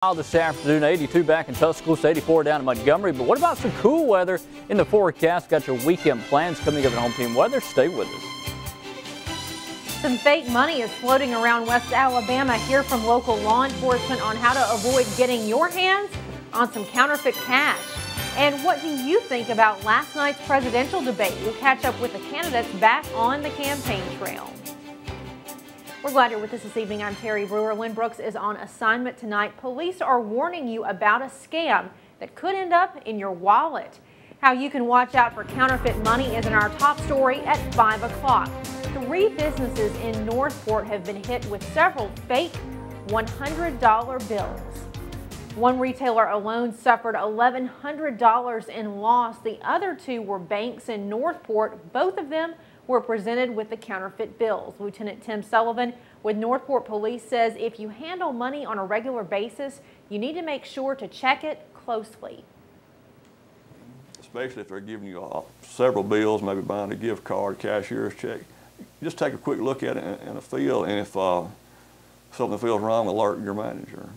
This afternoon, 82 back in Tuscaloosa, 84 down in Montgomery. But what about some cool weather in the forecast? Got your weekend plans coming up at Home Team Weather. Stay with us. Some fake money is floating around West Alabama. Hear from local law enforcement on how to avoid getting your hands on some counterfeit cash. And what do you think about last night's presidential debate? We'll catch up with the candidates back on the campaign trail. We're glad you're with us this evening. I'm Terry Brewer. Lynn Brooks is on assignment tonight. Police are warning you about a scam that could end up in your wallet. How you can watch out for counterfeit money is in our top story at 5 o'clock. 3 businesses in Northport have been hit with several fake $100 bills. One retailer alone suffered $1,100 in loss. The other 2 were banks in Northport. Both of them were presented with the counterfeit bills. Lieutenant Tim Sullivan with Northport Police says if you handle money on a regular basis, you need to make sure to check it closely. Especially if they're giving you several bills, maybe buying a gift card, cashier's check. Just take a quick look at it and a feel, and if something feels wrong, alert your manager.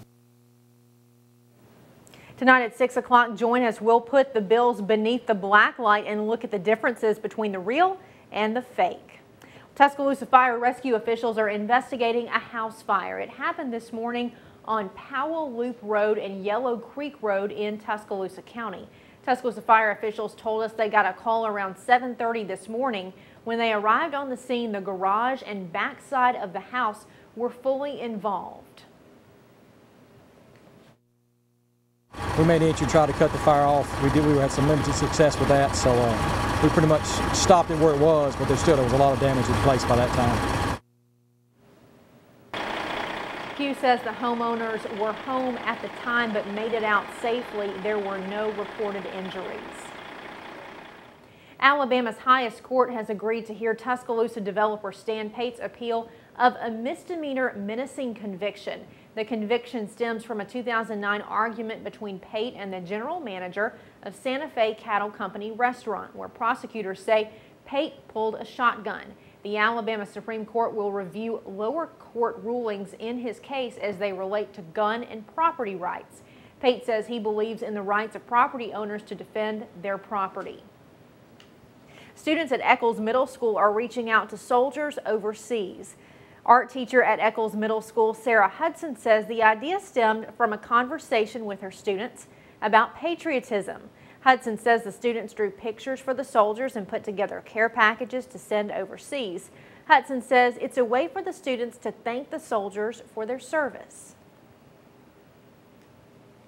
Tonight at 6 o'clock, join us. We'll put the bills beneath the black light and look at the differences between the real and the fake. Tuscaloosa Fire Rescue officials are investigating a house fire. It happened this morning on Powell Loop Road and Yellow Creek Road in Tuscaloosa County. Tuscaloosa Fire officials told us they got a call around 7:30 this morning. When they arrived on the scene, the garage and backside of the house were fully involved. We made an entry, tried to cut the fire off. We had some limited success with that, so we pretty much stopped it where it was, but there was a lot of damage in place by that time. Pugh says the homeowners were home at the time but made it out safely. There were no reported injuries. Alabama's highest court has agreed to hear Tuscaloosa developer Stan Pate's appeal of a misdemeanor menacing conviction. The conviction stems from a 2009 argument between Pate and the general manager of Santa Fe Cattle Company restaurant, where prosecutors say Pate pulled a shotgun. The Alabama Supreme Court will review lower court rulings in his case as they relate to gun and property rights. Pate says he believes in the rights of property owners to defend their property. Students at Eccles Middle School are reaching out to soldiers overseas. Art teacher at Eccles Middle School, Sarah Hudson, says the idea stemmed from a conversation with her students about patriotism. Hudson says the students drew pictures for the soldiers and put together care packages to send overseas. Hudson says it's a way for the students to thank the soldiers for their service.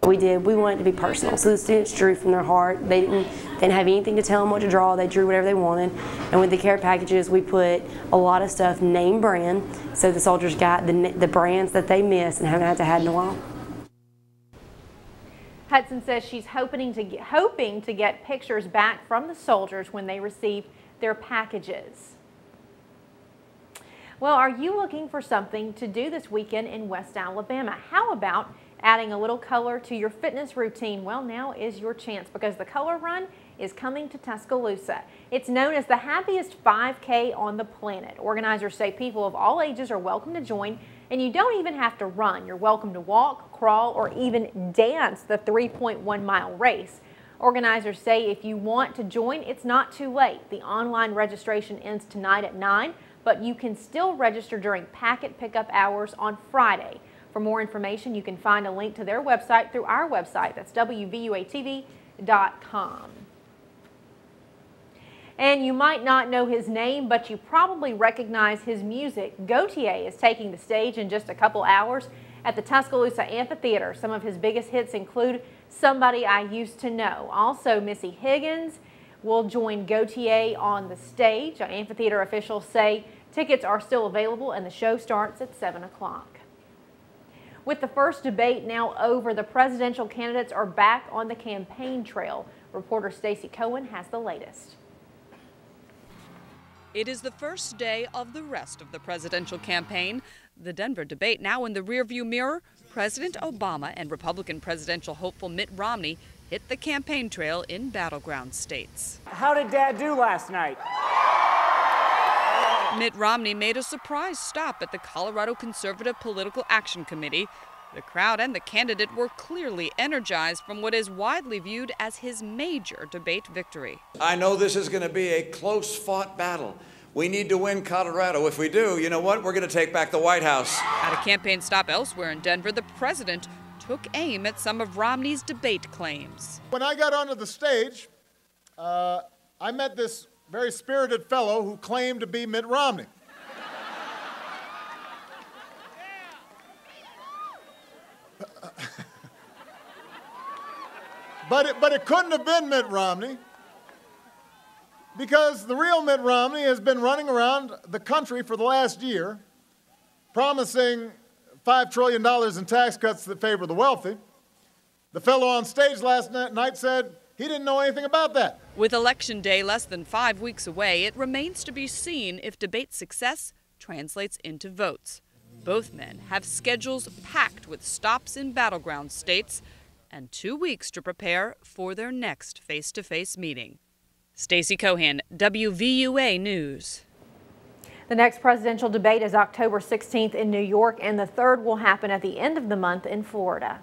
We wanted it to be personal, so the students drew from their heart. They didn't have anything to tell them what to draw. They drew whatever they wanted. And with the care packages, we put a lot of stuff name brand, so the soldiers got the brands that they miss and haven't had to have in a while. Hudson says she's hoping to get pictures back from the soldiers when they receive their packages. Well, are you looking for something to do this weekend in West Alabama? How about adding a little color to your fitness routine? Well, now is your chance, because the Color Run is coming to Tuscaloosa. It's known as the happiest 5K on the planet. Organizers say people of all ages are welcome to join, and you don't even have to run. You're welcome to walk, crawl, or even dance the 3.1-mile race. Organizers say if you want to join, it's not too late. The online registration ends tonight at 9, but you can still register during packet pickup hours on Friday. For more information, you can find a link to their website through our website. That's WVUATV.com. And you might not know his name, but you probably recognize his music. Gotye is taking the stage in just a couple hours at the Tuscaloosa Amphitheater. Some of his biggest hits include Somebody I Used to Know. Also, Missy Higgins will join Gotye on the stage. Amphitheater officials say tickets are still available and the show starts at 7 o'clock. With the first debate now over, the presidential candidates are back on the campaign trail. Reporter Stacey Cohen has the latest. It is the first day of the rest of the presidential campaign. The Denver debate now in the rearview mirror. President Obama and Republican presidential hopeful Mitt Romney hit the campaign trail in battleground states. How did Dad do last night? Mitt Romney made a surprise stop at the Colorado Conservative Political Action Committee, The crowd and the candidate were clearly energized from what is widely viewed as his major debate victory. I know this is going to be a close-fought battle. We need to win Colorado. If we do, you know what? We're going to take back the White House. At a campaign stop elsewhere in Denver, the president took aim at some of Romney's debate claims. When I got onto the stage, I met this very spirited fellow who claimed to be Mitt Romney. But it couldn't have been Mitt Romney, because the real Mitt Romney has been running around the country for the last year promising $5 trillion in tax cuts that favor the wealthy. The fellow on stage last night said he didn't know anything about that. With Election Day less than 5 weeks away, it remains to be seen if debate success translates into votes. Both men have schedules packed with stops in battleground states and 2 weeks to prepare for their next face-to-face meeting. Stacey Cohan, WVUA News. The next presidential debate is October 16th in New York, and the third will happen at the end of the month in Florida.